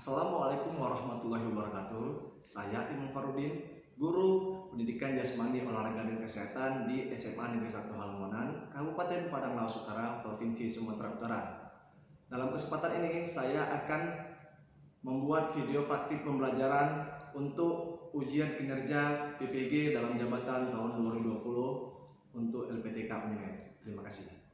Assalamualaikum warahmatullahi wabarakatuh. Saya Imam Farudin, guru pendidikan jasmani olahraga dan kesehatan di SMA Negeri 1 Halamonan, Kabupaten Padang Laos Utara, Provinsi Sumatera Utara. Dalam kesempatan ini saya akan membuat video praktik pembelajaran untuk ujian kinerja PPG dalam jabatan tahun 2020 untuk LPTK Unimed. Terima kasih.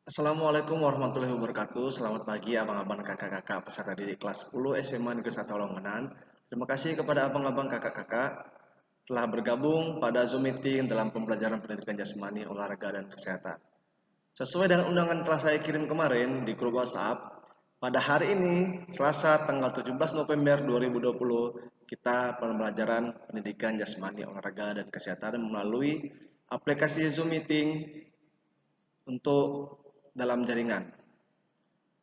Assalamualaikum warahmatullahi wabarakatuh. Selamat pagi abang-abang kakak-kakak peserta didik kelas 10 SMA Negeri 1 Longenan. Terima kasih kepada abang-abang kakak-kakak telah bergabung pada Zoom meeting dalam pembelajaran pendidikan jasmani, olahraga, dan kesehatan. Sesuai dengan undangan telah saya kirim kemarin di grup WhatsApp, pada hari ini, Selasa tanggal 17 November 2020, kita pembelajaran pendidikan jasmani, olahraga, dan kesehatan melalui aplikasi Zoom meeting untuk dalam jaringan.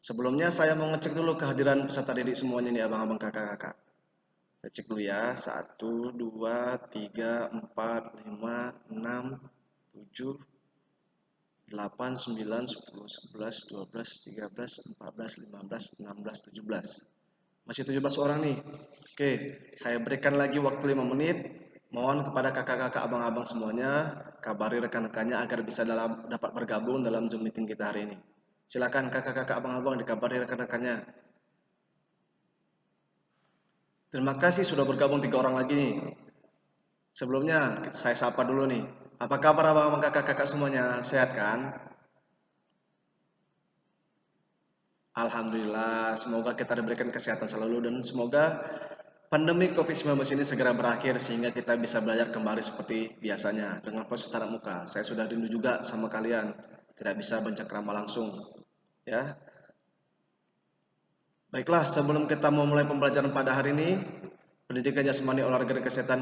Sebelumnya saya mau ngecek dulu kehadiran peserta didik semuanya nih abang-abang kakak-kakak. Saya cek dulu ya. 1, 2, 3, 4, 5, 6, 7, 8, 9, 10, 11, 12, 13, 14, 15, 16, 17. Masih 17 orang nih. Oke, saya berikan lagi waktu 5 menit. Mohon kepada kakak-kakak abang-abang semuanya, kabari rekan-rekannya agar bisa dapat bergabung dalam Zoom meeting kita hari ini. Silakan kakak-kakak abang-abang dikabari rekan-rekannya. Terima kasih sudah bergabung 3 orang lagi nih. Sebelumnya saya sapa dulu nih. Apa kabar abang-abang kakak-kakak semuanya? Sehat kan? Alhamdulillah, semoga kita diberikan kesehatan selalu dan semoga pandemi COVID-19 ini segera berakhir sehingga kita bisa belajar kembali seperti biasanya dengan proses tatap muka. Saya sudah rindu juga sama kalian, tidak bisa bercengkrama langsung, ya. Baiklah, sebelum kita memulai pembelajaran pada hari ini, pendidikan jasmani, olahraga, dan kesehatan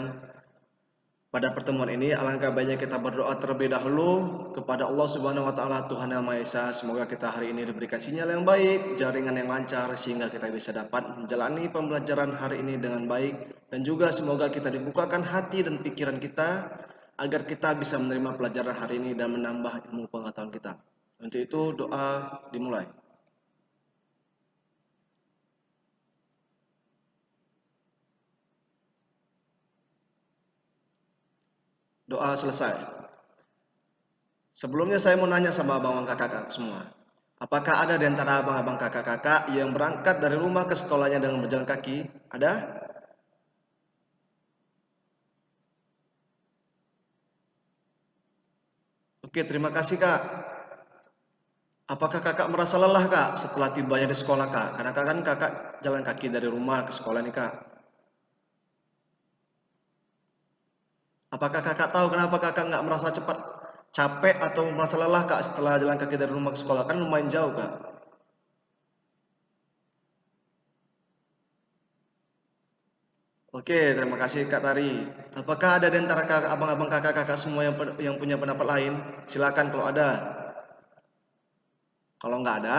pada pertemuan ini, alangkah baiknya kita berdoa terlebih dahulu kepada Allah Subhanahu wa taala, Tuhan Yang Maha Esa. Semoga kita hari ini diberikan sinyal yang baik, jaringan yang lancar sehingga kita bisa dapat menjalani pembelajaran hari ini dengan baik dan juga semoga kita dibukakan hati dan pikiran kita agar kita bisa menerima pelajaran hari ini dan menambah ilmu pengetahuan kita. Untuk itu doa dimulai. Doa selesai. Sebelumnya saya mau nanya sama abang-abang kakak-kakak semua. Apakah ada di antara abang-abang kakak-kakak yang berangkat dari rumah ke sekolahnya dengan berjalan kaki? Ada? Oke, terima kasih kak. Apakah kakak merasa lelah kak setelah tibanya di sekolah kak? Karena kakak jalan kaki dari rumah ke sekolah nih kak. Apakah kakak tahu kenapa kakak nggak merasa cepat capek atau merasa lelah kak setelah jalan kaki dari rumah ke sekolah? Kan lumayan jauh kak. Oke, terima kasih Kak Tari. Apakah ada di antara kakak, abang-abang kakak-kakak semua yang punya pendapat lain? Silakan kalau ada. Kalau nggak ada,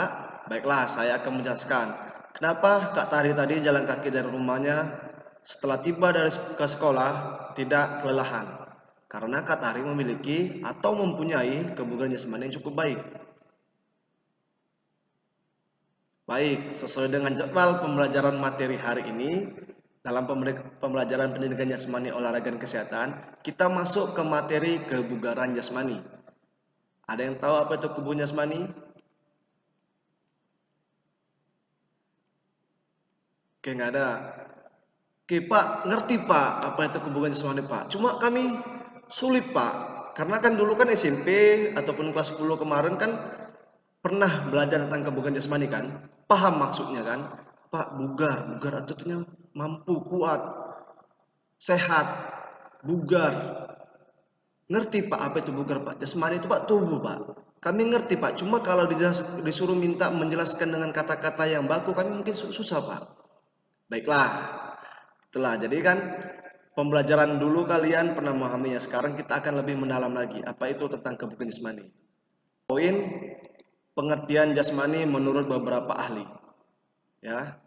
baiklah saya akan menjelaskan. Kenapa Kak Tari tadi jalan kaki dari rumahnya setelah tiba dari ke sekolah tidak kelelahan? Karena Kak Tari memiliki atau mempunyai kebugaran jasmani yang cukup baik. Baik, sesuai dengan jadwal pembelajaran materi hari ini, dalam pembelajaran pendidikan jasmani, olahraga, dan kesehatan, kita masuk ke materi kebugaran jasmani. Ada yang tahu apa itu kebugaran jasmani? Oke, nggak ada. Oke, Pak, ngerti Pak apa itu kebugaran jasmani Pak. Cuma kami sulit Pak, karena kan dulu kan SMP ataupun kelas 10 kemarin kan pernah belajar tentang kebugaran jasmani kan, paham maksudnya kan. Pak, bugar, bugar artinya mampu, kuat, sehat, bugar. Ngerti Pak apa itu bugar Pak? Jasmani itu Pak tubuh Pak. Kami ngerti Pak, cuma kalau disuruh minta menjelaskan dengan kata-kata yang baku kami mungkin susah Pak. Baiklah, itulah. Jadi kan pembelajaran dulu kalian pernah memahaminya. Sekarang kita akan lebih mendalam lagi. Apa itu tentang kebugaran jasmani? Poin pengertian jasmani menurut beberapa ahli. Ya,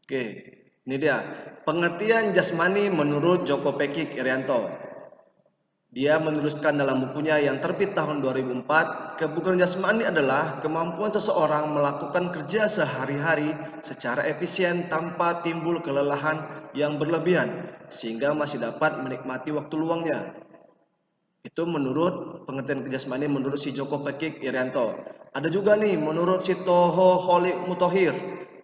oke. Ini dia pengertian jasmani menurut Joko Pekik Irianto. Dia menuliskan dalam bukunya yang terbit tahun 2004, kebugaran jasmani adalah kemampuan seseorang melakukan kerja sehari-hari secara efisien tanpa timbul kelelahan yang berlebihan, sehingga masih dapat menikmati waktu luangnya. Itu menurut pengertian jasmani menurut si Joko Pekik Irianto. Ada juga nih menurut si Toho Holik Mutohir.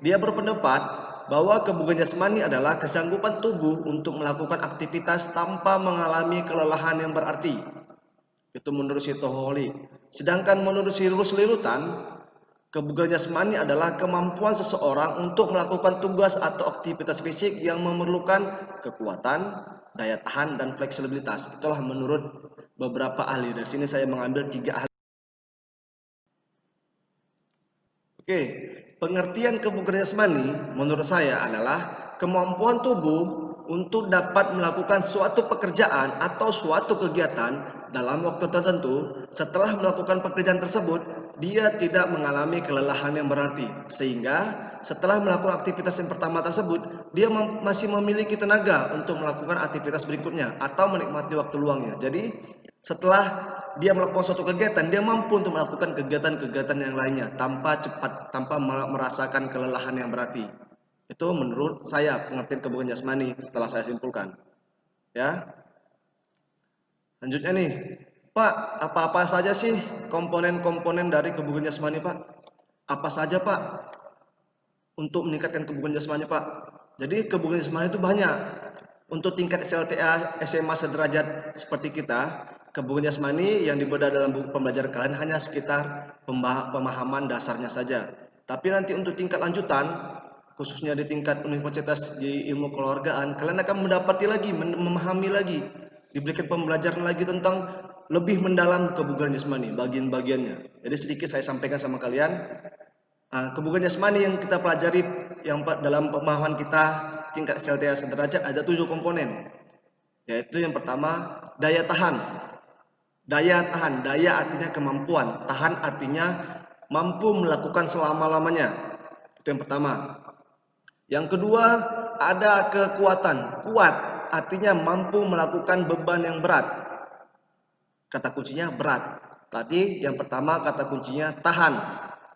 Dia berpendapat bahwa kebugaran jasmani adalah kesanggupan tubuh untuk melakukan aktivitas tanpa mengalami kelelahan yang berarti. Itu menurut si Toho Holik. Sedangkan menurut si Rusli Lutan, kebugaran jasmani adalah kemampuan seseorang untuk melakukan tugas atau aktivitas fisik yang memerlukan kekuatan, daya tahan, dan fleksibilitas. Itulah menurut beberapa ahli. Dari sini saya mengambil 3 ahli. Oke, pengertian kebugaran jasmani menurut saya adalah kemampuan tubuh untuk dapat melakukan suatu pekerjaan atau suatu kegiatan dalam waktu tertentu. Setelah melakukan pekerjaan tersebut, dia tidak mengalami kelelahan yang berarti, sehingga setelah melakukan aktivitas yang pertama tersebut, dia masih memiliki tenaga untuk melakukan aktivitas berikutnya atau menikmati waktu luangnya. Jadi setelah dia melakukan suatu kegiatan, dia mampu untuk melakukan kegiatan-kegiatan yang lainnya tanpa merasakan kelelahan yang berarti. Itu menurut saya pengertian kebugaran jasmani setelah saya simpulkan. Ya, lanjutnya nih, Pak, apa-apa saja sih komponen-komponen dari kebugaran jasmani, Pak? Apa saja, Pak, untuk meningkatkan kebugaran jasmani, Pak? Jadi kebugaran jasmani itu banyak. Untuk tingkat SLTA SMA sederajat seperti kita, kebugaran jasmani yang dibedah dalam buku pembelajaran kalian hanya sekitar pemahaman dasarnya saja. Tapi nanti untuk tingkat lanjutan, khususnya di tingkat universitas di ilmu keluargaan, kalian akan mendapati lagi, memahami lagi, diberikan pembelajaran lagi tentang lebih mendalam kebugaran jasmani, bagian-bagiannya. Jadi sedikit saya sampaikan sama kalian. Kebugaran jasmani yang kita pelajari yang dalam pemahaman kita tingkat SLTA sederajat ada 7 komponen. Yaitu yang pertama daya tahan. Daya tahan, daya artinya kemampuan, tahan artinya mampu melakukan selama-lamanya. Itu yang pertama. Yang kedua ada kekuatan. Kuat artinya mampu melakukan beban yang berat. Kata kuncinya berat. Tadi yang pertama kata kuncinya tahan,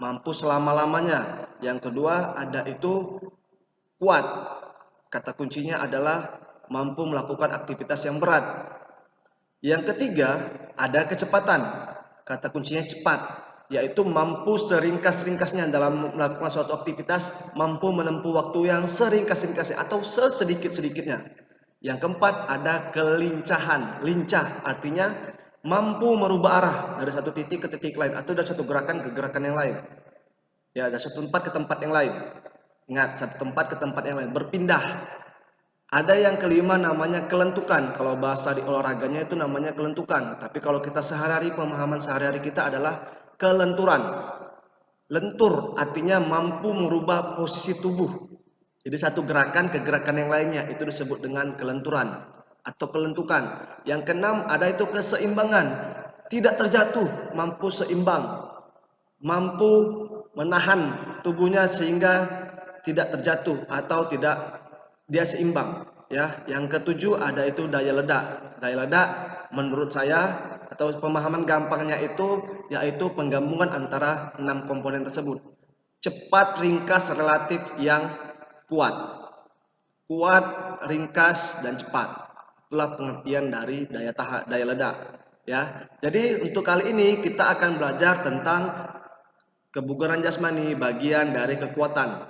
mampu selama-lamanya. Yang kedua ada itu kuat. Kata kuncinya adalah mampu melakukan aktivitas yang berat. Yang ketiga ada kecepatan. Kata kuncinya cepat, yaitu mampu seringkas-ringkasnya dalam melakukan suatu aktivitas, mampu menempuh waktu yang seringkas-ringkasnya atau sesedikit-sedikitnya. Yang keempat ada kelincahan. Lincah artinya mampu merubah arah dari satu titik ke titik lain atau dari satu gerakan ke gerakan yang lain. Ya, dari satu tempat ke tempat yang lain. Ingat, satu tempat ke tempat yang lain, berpindah. Ada yang kelima namanya kelentukan. Kalau bahasa di olahraganya itu namanya kelentukan. Tapi kalau kita sehari-hari, pemahaman sehari-hari kita adalah kelenturan. Lentur artinya mampu merubah posisi tubuh. Jadi satu gerakan ke gerakan yang lainnya itu disebut dengan kelenturan atau kelentukan. Yang keenam ada itu keseimbangan. Tidak terjatuh, mampu seimbang. Mampu menahan tubuhnya sehingga tidak terjatuh atau tidak dia seimbang. Ya, yang ketujuh ada itu daya ledak. Daya ledak menurut saya atau pemahaman gampangnya itu yaitu penggabungan antara 6 komponen tersebut. Cepat, ringkas, relatif yang kuat. Kuat, ringkas, dan cepat. Itulah pengertian dari daya ledak. Ya, jadi untuk kali ini kita akan belajar tentang kebugaran jasmani bagian dari kekuatan.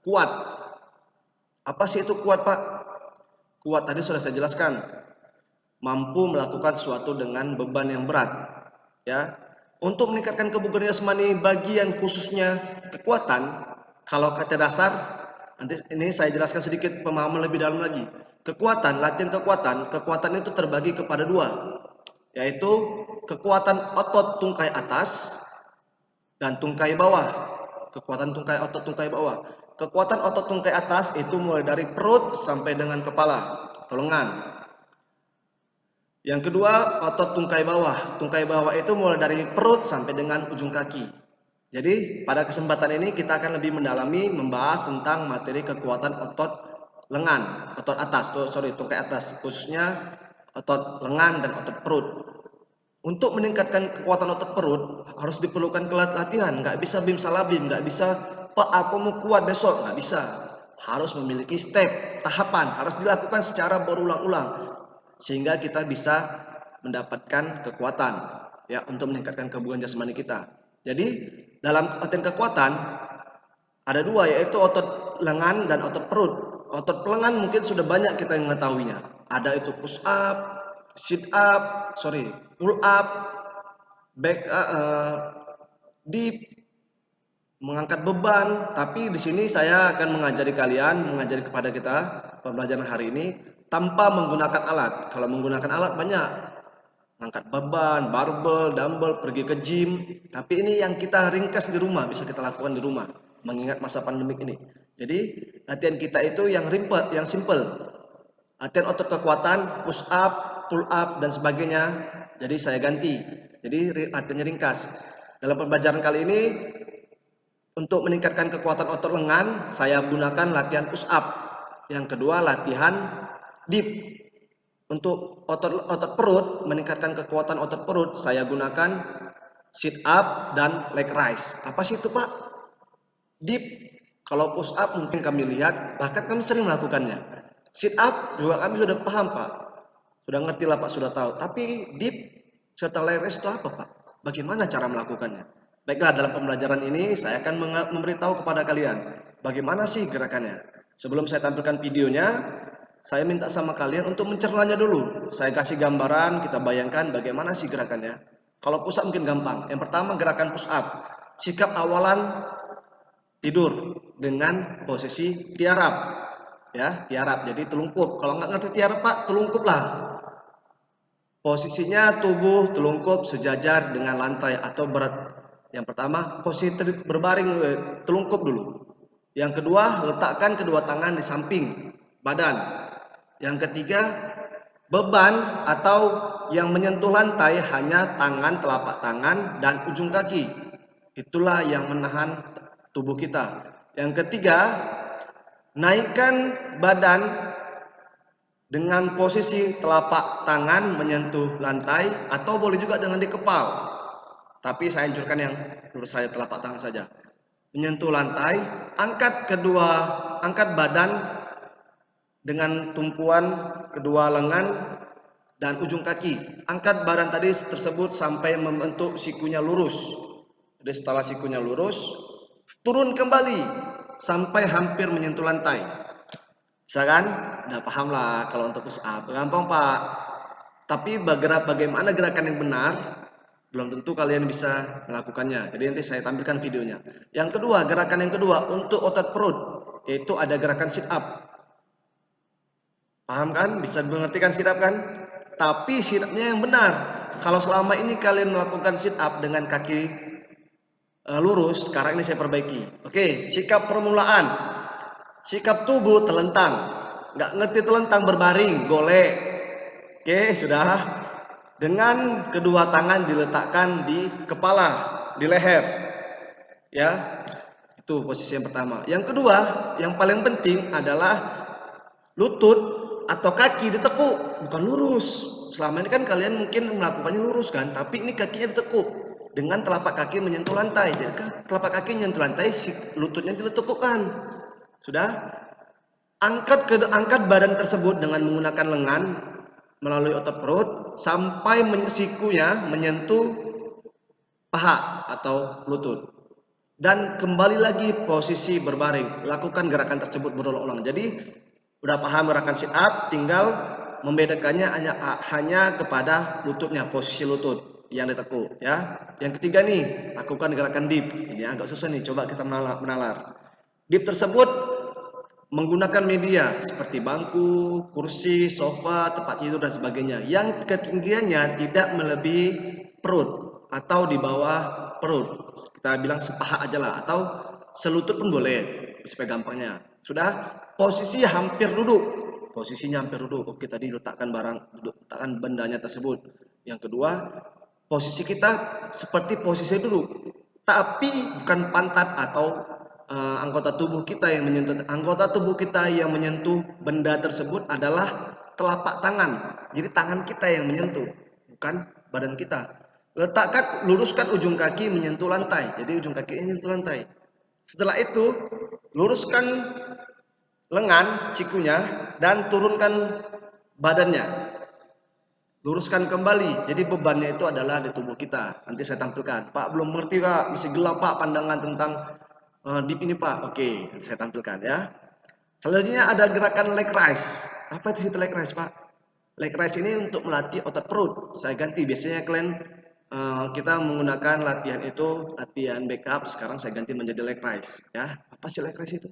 Kuat. Apa sih itu kuat, Pak? Kuat tadi sudah saya jelaskan. Mampu melakukan sesuatu dengan beban yang berat. Ya. Untuk meningkatkan kebugaran jasmani bagian khususnya kekuatan, kalau kata dasar, nanti ini saya jelaskan sedikit pemahaman lebih dalam lagi. Kekuatan, latihan kekuatan itu terbagi kepada dua, yaitu kekuatan otot tungkai atas dan tungkai bawah. Kekuatan tungkai otot tungkai bawah. Kekuatan otot tungkai atas itu mulai dari perut sampai dengan kepala atau lengan. Yang kedua, otot tungkai bawah. Tungkai bawah itu mulai dari perut sampai dengan ujung kaki. Jadi, pada kesempatan ini kita akan lebih mendalami membahas tentang materi kekuatan otot lengan, otot atas, tungkai atas, khususnya otot lengan dan otot perut. Untuk meningkatkan kekuatan otot perut harus diperlukan latihan, nggak bisa bim salabim, nggak bisa Pak aku mau kuat besok, nggak bisa. Harus memiliki step, tahapan, harus dilakukan secara berulang-ulang sehingga kita bisa mendapatkan kekuatan ya untuk meningkatkan kebugaran jasmani kita. Jadi dalam latihan kekuatan ada dua, yaitu otot lengan dan otot perut. Otot lengan mungkin sudah banyak kita yang mengetahuinya. Ada itu push up, pull up, back deep, mengangkat beban. Tapi di sini saya akan mengajari kepada kita pembelajaran hari ini tanpa menggunakan alat. Kalau menggunakan alat banyak, angkat beban, barbel, dumbbell, pergi ke gym. Tapi ini yang kita ringkas di rumah, bisa kita lakukan di rumah, mengingat masa pandemik ini. Jadi latihan kita itu yang rimpat, yang simple. Latihan otot kekuatan, push up, pull up, dan sebagainya. Jadi saya ganti. Jadi latihannya ringkas. Dalam pembelajaran kali ini, untuk meningkatkan kekuatan otot lengan, saya gunakan latihan push up. Yang kedua, latihan deep. Untuk otot perut, meningkatkan kekuatan otot perut, saya gunakan sit up dan leg raise. Apa sih itu Pak? Deep. Kalau push up mungkin kami lihat, bahkan kami sering melakukannya. Sit up juga kami sudah paham Pak. Sudah ngerti lah Pak, sudah tahu. Tapi deep serta leg raise itu apa Pak? Bagaimana cara melakukannya? Baiklah, dalam pembelajaran ini saya akan memberitahu kepada kalian bagaimana sih gerakannya. Sebelum saya tampilkan videonya, saya minta sama kalian untuk mencernanya dulu. Saya kasih gambaran, kita bayangkan bagaimana sih gerakannya. Kalau push up mungkin gampang. Yang pertama gerakan push up. Sikap awalan tidur dengan posisi tiarap. Ya, tiarap. Jadi telungkup. Kalau nggak ngerti tiarap Pak, telungkup lah. Posisinya tubuh telungkup sejajar dengan lantai atau berat. Yang pertama, posisi berbaring telungkup dulu. Yang kedua, letakkan kedua tangan di samping badan. Yang ketiga, beban atau yang menyentuh lantai hanya tangan, telapak tangan, dan ujung kaki. Itulah yang menahan tubuh kita. Yang ketiga, naikkan badan dengan posisi telapak tangan menyentuh lantai atau boleh juga dengan di kepal. Tapi saya anjurkan yang menurut saya telapak tangan saja. Menyentuh lantai, angkat badan dengan tumpuan kedua lengan dan ujung kaki. Angkat badan tadi tersebut sampai membentuk sikunya lurus. Jadi setelah sikunya lurus, turun kembali sampai hampir menyentuh lantai. Bisa kan? Udah paham lah kalau untuk push up. Gampang Pak. Tapi bagaimana gerakan yang benar, belum tentu kalian bisa melakukannya. Jadi nanti saya tampilkan videonya. Yang kedua, gerakan yang kedua untuk otot perut, yaitu ada gerakan sit up. Paham kan? Bisa mengerti kan sit up kan? Tapi sit upnya yang benar. Kalau selama ini kalian melakukan sit up dengan kaki lurus, sekarang ini saya perbaiki. Oke, sikap permulaan. Sikap tubuh telentang. Nggak ngerti telentang, berbaring, golek. Oke, sudah. Dengan kedua tangan diletakkan di kepala, di leher. Ya, itu posisi yang pertama. Yang kedua, yang paling penting adalah lutut atau kaki ditekuk, bukan lurus. Selama ini kan kalian mungkin melakukannya lurus kan, tapi ini kakinya ditekuk dengan telapak kaki menyentuh lantai. Jadi telapak kaki menyentuh lantai, lututnya ditekukkan. Sudah? Angkat badan tersebut dengan menggunakan lengan melalui otot perut sampai sikunya menyentuh paha atau lutut. Dan kembali lagi posisi berbaring. Lakukan gerakan tersebut berulang-ulang. Jadi udah paham gerakan sit up, tinggal membedakannya hanya kepada lututnya, posisi lutut. yang ditekuk ya. Yang ketiga nih, lakukan gerakan dip. Ini agak susah nih, coba kita menalar. Dip tersebut menggunakan media seperti bangku, kursi, sofa, tempat tidur dan sebagainya yang ketinggiannya tidak melebihi perut atau di bawah perut. Kita bilang sepaha aja lah, atau selutut pun boleh, supaya gampangnya. Sudah, posisi hampir duduk. Posisinya hampir duduk. Oke, tadi letakkan letakkan bendanya tersebut. Yang kedua, posisi kita seperti posisi duduk, tapi bukan pantat atau anggota tubuh kita yang menyentuh benda tersebut adalah telapak tangan. Jadi tangan kita yang menyentuh, bukan badan kita. Luruskan ujung kaki menyentuh lantai. Jadi ujung kaki menyentuh lantai. Setelah itu luruskan lengan sikunya dan turunkan badannya. Luruskan kembali. Jadi bebannya itu adalah di tubuh kita. Nanti saya tampilkan. Pak, belum mengerti Pak, masih gelap Pak pandangan tentang dip ini Pak. Oke, saya tampilkan ya. Selanjutnya ada gerakan leg raise. Apa itu leg raise Pak? Leg raise ini untuk melatih otot perut. Saya ganti. Biasanya kalian kita menggunakan latihan itu latihan backup. Sekarang saya ganti menjadi leg raise ya. Apa sih leg raise itu?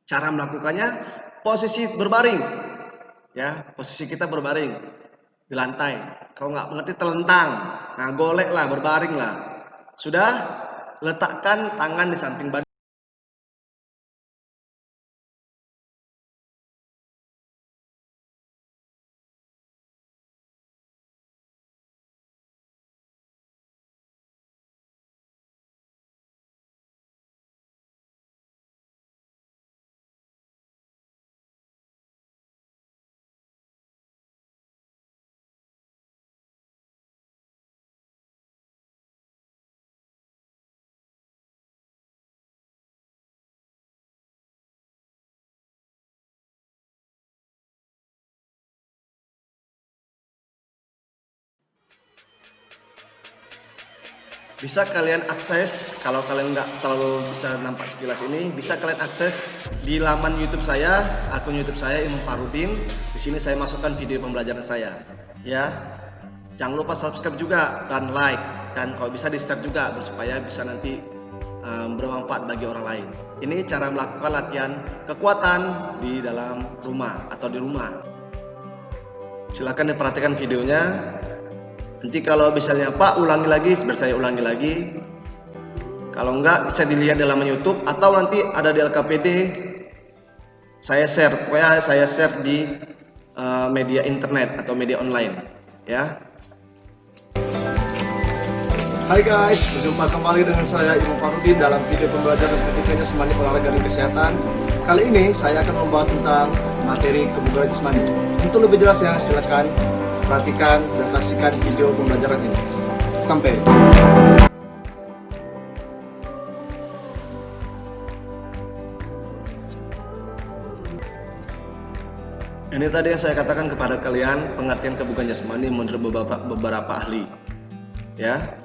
Cara melakukannya posisi berbaring ya. Posisi kita berbaring di lantai. Kalau nggak mengerti telentang. Nah, golek lah, berbaring lah. Sudah, letakkan tangan di samping badan. Bisa kalian akses, kalau kalian nggak terlalu bisa nampak sekilas ini, bisa kalian akses di laman YouTube saya, akun YouTube saya Imam Farudin. Di sini saya masukkan video pembelajaran saya. Ya, jangan lupa subscribe juga dan like, dan kalau bisa di share juga supaya bisa nanti bermanfaat bagi orang lain. Ini cara melakukan latihan kekuatan di dalam rumah atau di rumah. Silahkan diperhatikan videonya. Nanti kalau misalnya Pak ulangi lagi, biar saya ulangi lagi. Kalau enggak bisa dilihat di laman YouTube atau nanti ada di LKPD. Saya share, pokoknya saya share di media internet atau media online, ya. Hai guys, berjumpa kembali dengan saya Imam Farudin dalam video pembelajaran pendidikan jasmani olahraga dan kesehatan. Kali ini saya akan membahas tentang materi kebugaran jasmani. Untuk lebih jelasnya silakan perhatikan dan saksikan video pembelajaran ini. Sampai. Ini tadi yang saya katakan kepada kalian, pengertian kebugaran jasmani menurut beberapa ahli. Ya.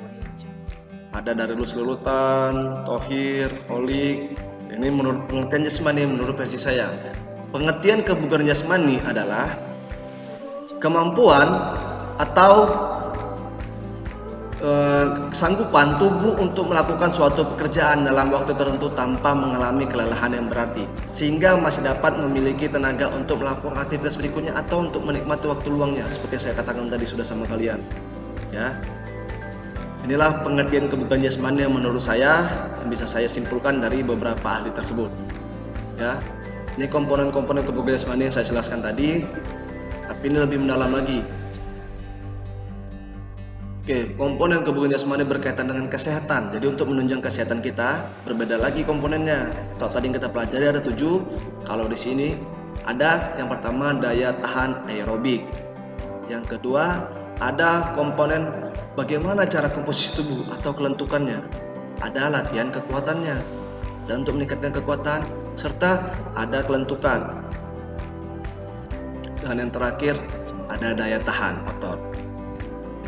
Ada dari Lus Lulutan, Thohir, Holik. Ini menurut pengertian jasmani menurut versi saya. Pengertian kebugaran jasmani adalah kemampuan atau kesanggupan tubuh untuk melakukan suatu pekerjaan dalam waktu tertentu tanpa mengalami kelelahan yang berarti, sehingga masih dapat memiliki tenaga untuk melakukan aktivitas berikutnya atau untuk menikmati waktu luangnya, seperti yang saya katakan tadi sudah sama kalian. Ya, inilah pengertian kebugaran jasmani yang menurut saya yang bisa saya simpulkan dari beberapa ahli tersebut. Ya, ini komponen-komponen kebugaran jasmani yang saya jelaskan tadi. Tapi ini lebih mendalam lagi. Oke, komponen kebugaran jasmani berkaitan dengan kesehatan. Jadi untuk menunjang kesehatan kita berbeda lagi komponennya. Kalau tadi yang kita pelajari ada 7. Kalau di sini ada yang pertama daya tahan aerobik. Yang kedua ada komponen bagaimana cara komposisi tubuh atau kelentukannya. Ada latihan kekuatannya. Dan untuk meningkatkan kekuatan serta ada kelentukan. Dan yang terakhir ada daya tahan otot.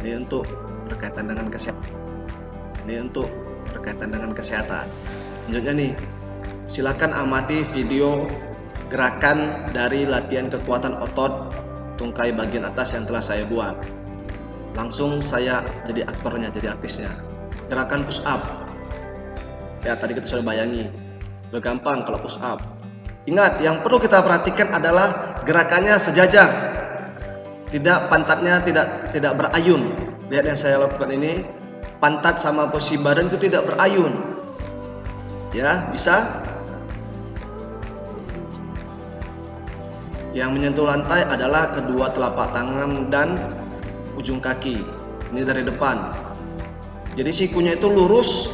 Ini untuk berkaitan dengan kesehatan. Selanjutnya nih, silakan amati video gerakan dari latihan kekuatan otot tungkai bagian atas yang telah saya buat. langsung saya jadi aktornya, jadi artisnya. Gerakan push up. Ya, tadi kita sudah bayangi. Udah gampang kalau push up. Ingat, yang perlu kita perhatikan adalah gerakannya sejajar. Tidak, pantatnya tidak berayun. Lihat yang saya lakukan ini, pantat sama posisi badan itu tidak berayun. Ya, bisa. Yang menyentuh lantai adalah kedua telapak tangan dan ujung kaki. Ini dari depan. Jadi sikunya itu lurus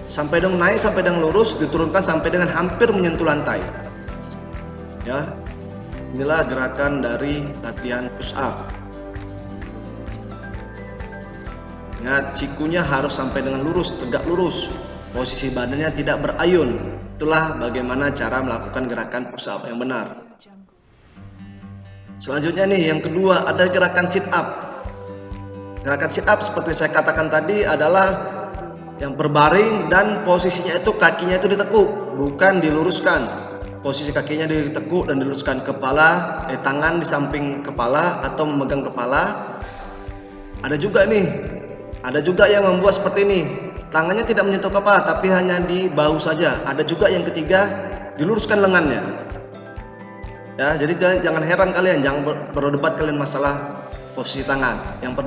sampai dengan naik sampai dengan lurus, diturunkan sampai dengan hampir menyentuh lantai. Ya. Inilah gerakan dari latihan push up. Ingat, sikunya harus sampai dengan lurus, tegak lurus. Posisi badannya tidak berayun. Itulah bagaimana cara melakukan gerakan push up yang benar. Selanjutnya nih, yang kedua ada gerakan sit up. Gerakan sit up seperti saya katakan tadi adalah yang berbaring dan posisinya itu kakinya itu ditekuk, bukan diluruskan. Posisi kakinya ditekuk dan diluruskan, tangan di samping kepala atau memegang kepala. Ada juga yang membuat seperti ini. Tangannya tidak menyentuh kepala tapi hanya di bahu saja. Ada juga yang ketiga, diluruskan lengannya. Ya, jadi jangan heran kalian, jangan berdebat kalian masalah posisi tangan. Yang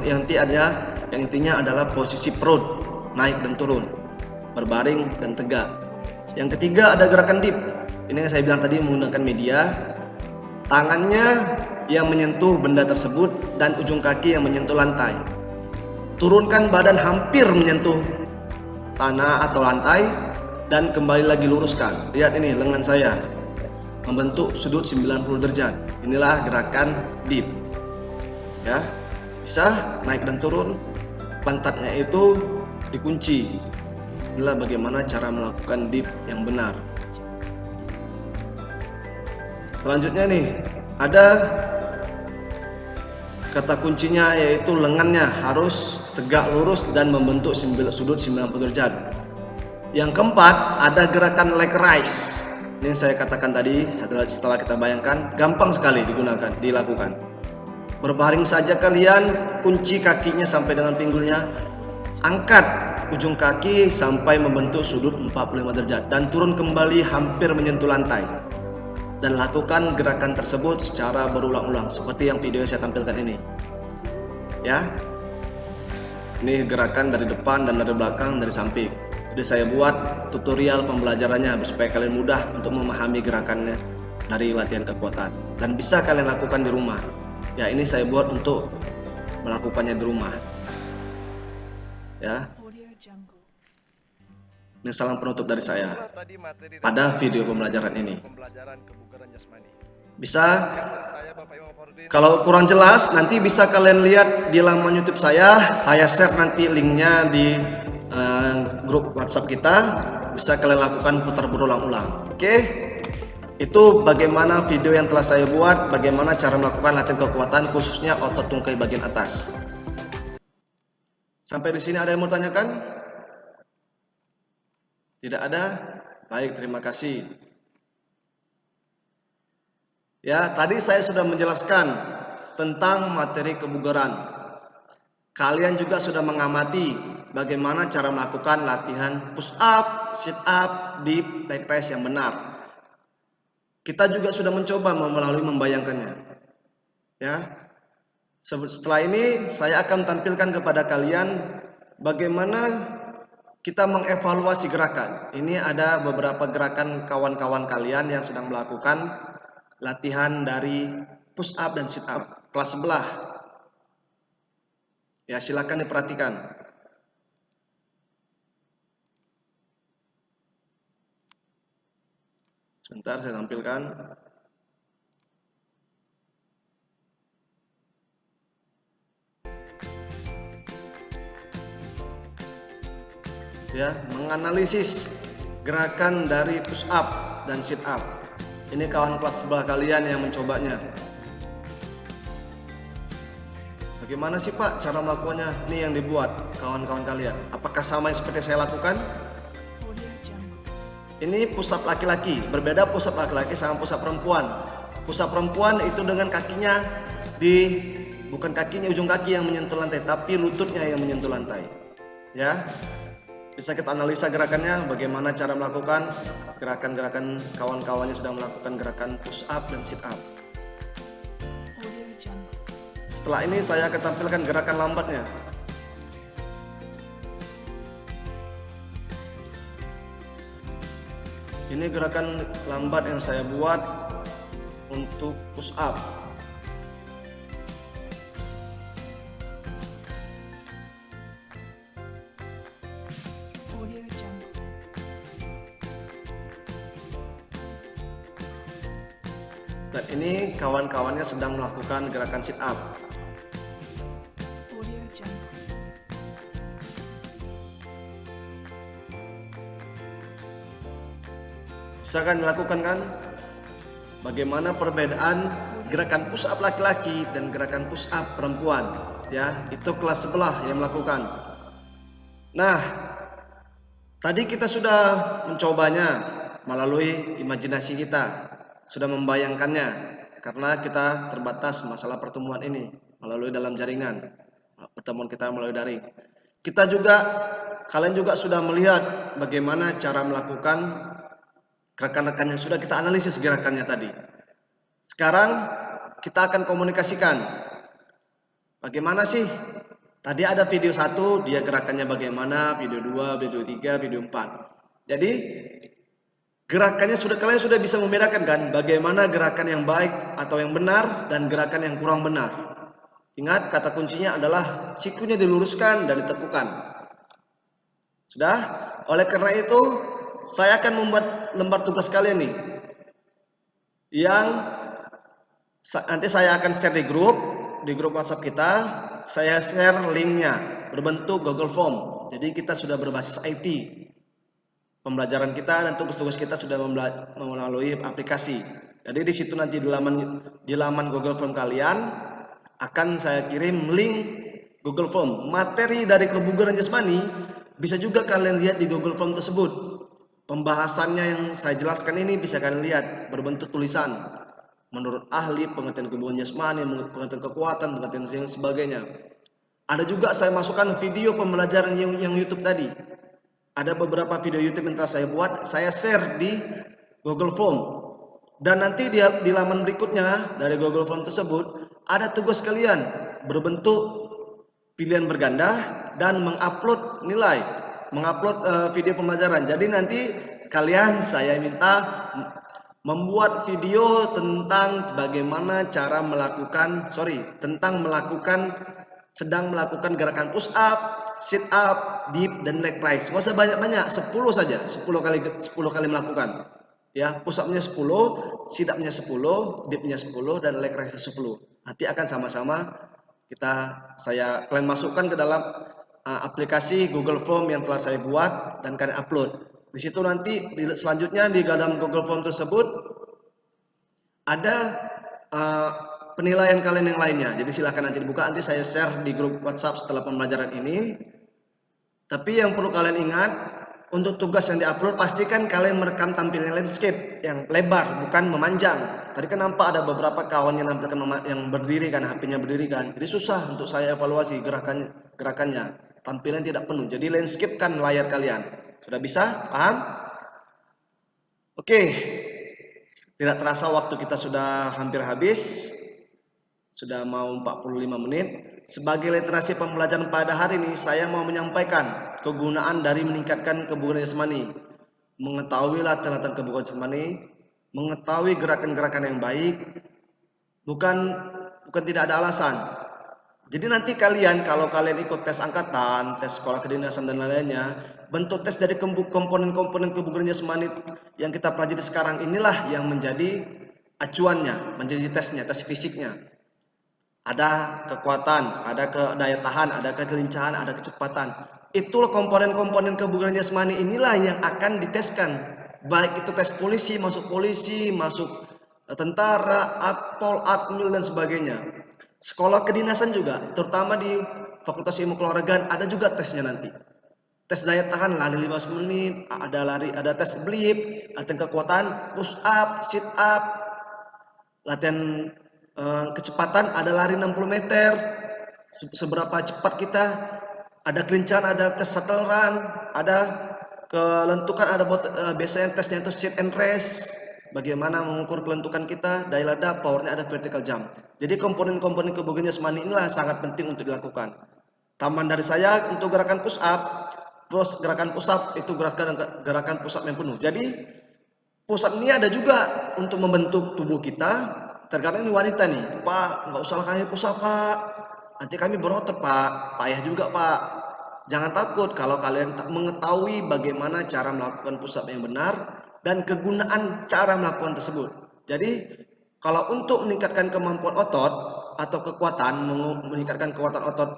intinya adalah posisi perut, naik dan turun, berbaring dan tegak. Yang ketiga ada gerakan dip. Ini yang saya bilang tadi menggunakan media. Tangannya yang menyentuh benda tersebut dan ujung kaki yang menyentuh lantai. Turunkan badan hampir menyentuh tanah atau lantai dan kembali lagi luruskan. Lihat ini lengan saya membentuk sudut 90 derajat. Inilah gerakan dip. Ya, bisa naik dan turun. Pantatnya itu dikunci. Inilah bagaimana cara melakukan dip yang benar. Selanjutnya nih, ada kata kuncinya yaitu lengannya harus tegak lurus dan membentuk sudut 90 derajat. Yang keempat ada gerakan leg raise. Ini saya katakan tadi, setelah kita bayangkan, gampang sekali dilakukan. Berbaring saja kalian, kunci kakinya sampai dengan pinggulnya, angkat ujung kaki sampai membentuk sudut 45 derajat dan turun kembali hampir menyentuh lantai. Dan lakukan gerakan tersebut secara berulang-ulang seperti yang video saya tampilkan ini. Ya. Ini gerakan dari depan dan dari belakang, dari samping. Jadi saya buat tutorial pembelajarannya supaya kalian mudah untuk memahami gerakannya dari latihan kekuatan dan bisa kalian lakukan di rumah. Ya, ini saya buat untuk melakukannya di rumah. Ya. Ini salam penutup dari saya pada video pembelajaran ini. Bisa, kalau kurang jelas nanti bisa kalian lihat di laman YouTube saya share nanti linknya di grup WhatsApp kita, bisa kalian lakukan putar berulang-ulang. Oke, itu bagaimana video yang telah saya buat, bagaimana cara melakukan latihan kekuatan khususnya otot tungkai bagian atas. Sampai di sini ada yang mau tanyakan? Tidak ada? Baik, terima kasih. Ya, tadi saya sudah menjelaskan tentang materi kebugaran. Kalian juga sudah mengamati bagaimana cara melakukan latihan push up, sit up, dip, leg raise yang benar. Kita juga sudah mencoba melalui membayangkannya. Ya. Setelah ini saya akan tampilkan kepada kalian bagaimana kita mengevaluasi gerakan. Ini ada beberapa gerakan kawan-kawan kalian yang sedang melakukan latihan dari push up dan sit up kelas sebelah. Ya, silakan diperhatikan. Sebentar saya tampilkan. Ya, menganalisis gerakan dari push up dan sit up. Ini kawan kelas sebelah kalian yang mencobanya. Bagaimana sih Pak cara melakukannya? Ini yang dibuat kawan-kawan kalian. Apakah sama seperti saya lakukan? Ini push up laki-laki. Berbeda push up laki-laki sama push up perempuan. Push up perempuan itu dengan kakinya bukan kakinya, ujung kaki yang menyentuh lantai, tapi lututnya yang menyentuh lantai. Ya, bisa kita analisa gerakannya, bagaimana cara melakukan gerakan-gerakan kawan-kawannya sedang melakukan gerakan push up dan sit up. Setelah ini saya akan tampilkan gerakan lambatnya. Ini gerakan lambat yang saya buat untuk push up. Dan ini kawan-kawannya sedang melakukan gerakan sit up. Bisa kan dilakukan kan? Bagaimana perbedaan gerakan push up laki-laki dan gerakan push up perempuan? Ya, itu kelas sebelah yang melakukan. Nah, tadi kita sudah mencobanya melalui imajinasi kita, sudah membayangkannya karena kita terbatas masalah pertemuan ini melalui dalam jaringan, pertemuan kita melalui daring. Kalian juga sudah melihat bagaimana cara melakukan gerakan-gerakan yang sudah kita analisis gerakannya tadi. Sekarang kita akan komunikasikan. Bagaimana sih? Tadi ada video 1, dia gerakannya bagaimana, video 2, video 3, video 4. Jadi gerakannya kalian sudah bisa membedakan kan bagaimana gerakan yang baik atau yang benar dan gerakan yang kurang benar. Ingat, kata kuncinya adalah sikunya diluruskan dan ditekukan. Sudah? Oleh karena itu, saya akan membuat lembar tugas kalian nih, yang nanti saya akan share di grup WhatsApp kita. Saya share linknya berbentuk Google Form. Jadi kita sudah berbasis IT. Pembelajaran kita dan tugas-tugas kita sudah melalui aplikasi. Jadi di situ nanti di laman Google Form kalian akan saya kirim link Google Form. Materi dari kebugaran jasmani bisa juga kalian lihat di Google Form tersebut. Pembahasannya yang saya jelaskan ini bisa kalian lihat berbentuk tulisan. Menurut ahli pengertian kebugaran jasmani, pengertian kekuatan, pengertian yang sebagainya. Ada juga saya masukkan video pembelajaran yang YouTube tadi. Ada beberapa video YouTube yang telah saya buat, saya share di Google Form. Dan nanti di laman berikutnya dari Google Form tersebut ada tugas kalian berbentuk pilihan berganda dan mengupload video pembelajaran. Jadi nanti saya minta membuat video tentang bagaimana cara sedang melakukan gerakan push up, sit up, dip, dan leg raise. Nggak usah banyak-banyak, 10 saja, 10 kali melakukan. Ya, push up-nya 10, sit up-nya 10, dip-nya 10, dan leg raise 10. Nanti akan sama-sama kalian masukkan ke dalam aplikasi Google Form yang telah saya buat dan kalian upload. Di situ nanti selanjutnya di dalam Google Form tersebut ada penilaian kalian yang lainnya. Jadi silahkan nanti dibuka, nanti saya share di grup WhatsApp setelah pembelajaran ini. Tapi yang perlu kalian ingat, untuk tugas yang diupload pastikan kalian merekam tampilan landscape yang lebar, bukan memanjang. Tadi kan nampak ada beberapa kawan yang nampilkan yang berdiri kan, HP-nya berdiri kan. Jadi susah untuk saya evaluasi gerakannya. Tampilan tidak penuh. Jadi landscape kan layar kalian. Sudah bisa? Paham? Oke. Tidak terasa waktu kita sudah hampir habis. Sudah mau 45 menit. Sebagai literasi pembelajaran pada hari ini, saya mau menyampaikan kegunaan dari meningkatkan kebugaran jasmani. Mengetahui latihan-latihan kebugaran jasmani, mengetahui gerakan-gerakan yang baik, bukan tidak ada alasan. Jadi nanti kalau kalian ikut tes angkatan, tes sekolah kedinasan dan lain-lainnya, bentuk tes dari komponen-komponen kebugaran jasmani yang kita pelajari sekarang inilah yang menjadi acuannya, menjadi tesnya, tes fisiknya. Ada kekuatan, ada daya tahan, ada kelincahan, ada kecepatan. Itulah komponen-komponen kebugaran jasmani inilah yang akan diteskan. Baik itu tes polisi, masuk tentara, akpol, admil dan sebagainya. Sekolah kedinasan juga, terutama di Fakultas Ilmu Keolahragaan ada juga tesnya nanti. Tes daya tahan lari 15 menit, ada tes blip, latihan kekuatan, push up, sit up, latihan kecepatan ada lari 60 meter, seberapa cepat kita, ada kelincahan, ada tes shuttle run, ada kelentukan, ada biasanya tesnya itu sit and rest, bagaimana mengukur kelentukan kita, daya ledak, powernya, ada vertical jump. Jadi komponen-komponen kebugaran jasmani inilah sangat penting untuk dilakukan. Tambahan dari saya untuk gerakan push up, gerakan push up itu gerakan push up yang penuh. Jadi push up ini ada juga untuk membentuk tubuh kita. Terkadang ini wanita nih, Pak, nggak usah kami push up, Pak. Nanti kami berotot, Pak. Payah juga, Pak. Jangan takut kalau kalian tak mengetahui bagaimana cara melakukan push up yang benar dan kegunaan cara melakukan tersebut. Jadi, kalau untuk meningkatkan kemampuan otot atau kekuatan, meningkatkan kekuatan otot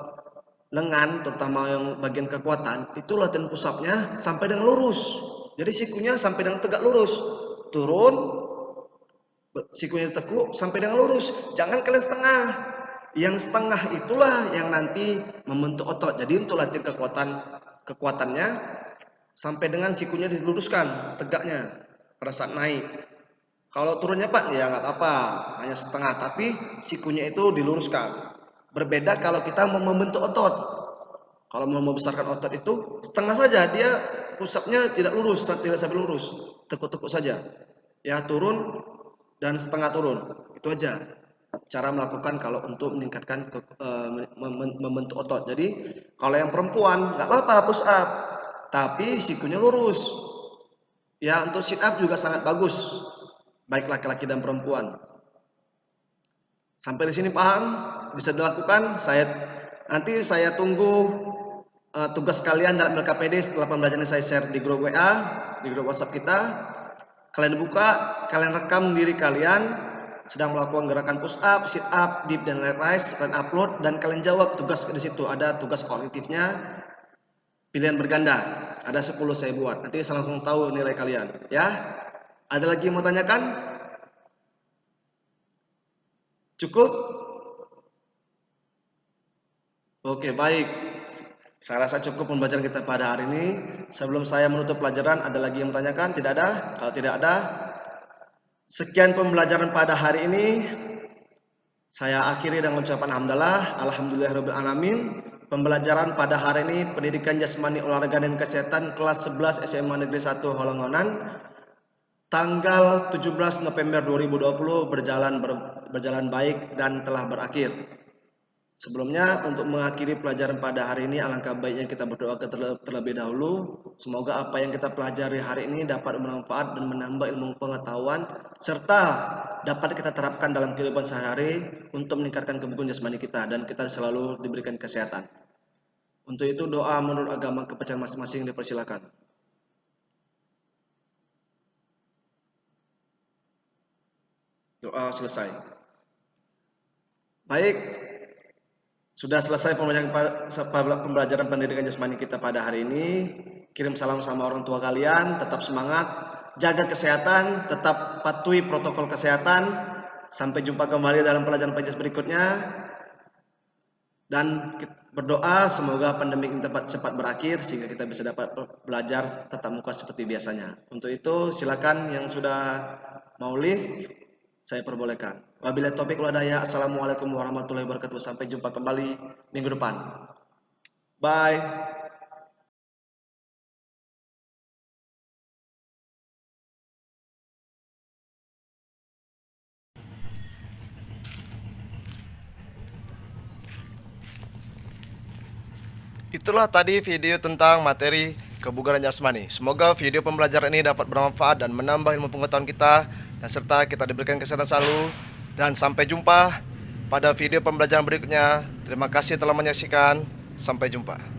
lengan, terutama yang bagian kekuatan, itu latihan push up-nya sampai dengan lurus. Jadi sikunya sampai dengan tegak lurus. Turun, sikunya ditekuk sampai dengan lurus. Jangan kalian setengah. Yang setengah itulah yang nanti membentuk otot. Jadi untuk latihan kekuatannya sampai dengan sikunya diluruskan, tegaknya pada saat naik. Kalau turunnya Pak, ya nggak apa-apa, hanya setengah, tapi sikunya itu diluruskan. Berbeda kalau kita mau membentuk otot. Kalau mau membesarkan otot itu setengah saja, dia pusatnya tidak lurus, tidak sampai lurus, tekuk-tekuk saja. Ya turun dan setengah turun, itu aja cara melakukan kalau untuk meningkatkan membentuk otot. Jadi kalau yang perempuan nggak apa-apa push up, tapi sikunya lurus. Ya untuk sit up juga sangat bagus, baik laki-laki dan perempuan. Sampai di sini paham? Bisa dilakukan. Nanti saya tunggu tugas kalian dalam LKPD setelah pembelajaran saya share di grup WA, di grup WhatsApp kita. Kalian buka, kalian rekam diri kalian sedang melakukan gerakan push up, sit up, dip dan leg raise, kalian upload dan kalian jawab tugas di situ. Ada tugas kognitifnya, pilihan berganda. Ada 10 saya buat. Nanti saya langsung tahu nilai kalian, ya. Ada lagi yang mau tanyakan? Cukup? Oke, baik. Saya rasa cukup pembelajaran kita pada hari ini. Sebelum saya menutup pelajaran, ada lagi yang menanyakan? Tidak ada? Kalau tidak ada, sekian pembelajaran pada hari ini. Saya akhiri dengan ucapan hamdalah, alhamdulillahirabbil alamin. Pembelajaran pada hari ini pendidikan jasmani olahraga dan kesehatan kelas 11 SMA Negeri 1 Holongonan tanggal 17 November 2020 berjalan baik dan telah berakhir. Sebelumnya untuk mengakhiri pelajaran pada hari ini, alangkah baiknya kita berdoa terlebih dahulu. Semoga apa yang kita pelajari hari ini dapat bermanfaat dan menambah ilmu pengetahuan serta dapat kita terapkan dalam kehidupan sehari-hari untuk meningkatkan kebugaran jasmani kita dan kita selalu diberikan kesehatan. Untuk itu doa menurut agama kepercayaan masing-masing dipersilakan. Doa selesai. Baik. Sudah selesai pembelajaran pendidikan jasmani kita pada hari ini. Kirim salam sama orang tua kalian, tetap semangat, jaga kesehatan, tetap patuhi protokol kesehatan. Sampai jumpa kembali dalam pelajaran berikutnya. Dan berdoa semoga pandemi ini cepat berakhir sehingga kita bisa dapat belajar tatap muka seperti biasanya. Untuk itu silakan yang sudah mau live, saya perbolehkan. Wabillahi taufiq wal hidayah. Assalamualaikum warahmatullahi wabarakatuh. Sampai jumpa kembali minggu depan. Bye. Itulah tadi video tentang materi kebugaran jasmani. Semoga video pembelajaran ini dapat bermanfaat dan menambah ilmu pengetahuan kita dan serta kita diberikan kesehatan selalu. Dan sampai jumpa pada video pembelajaran berikutnya. Terima kasih telah menyaksikan. Sampai jumpa.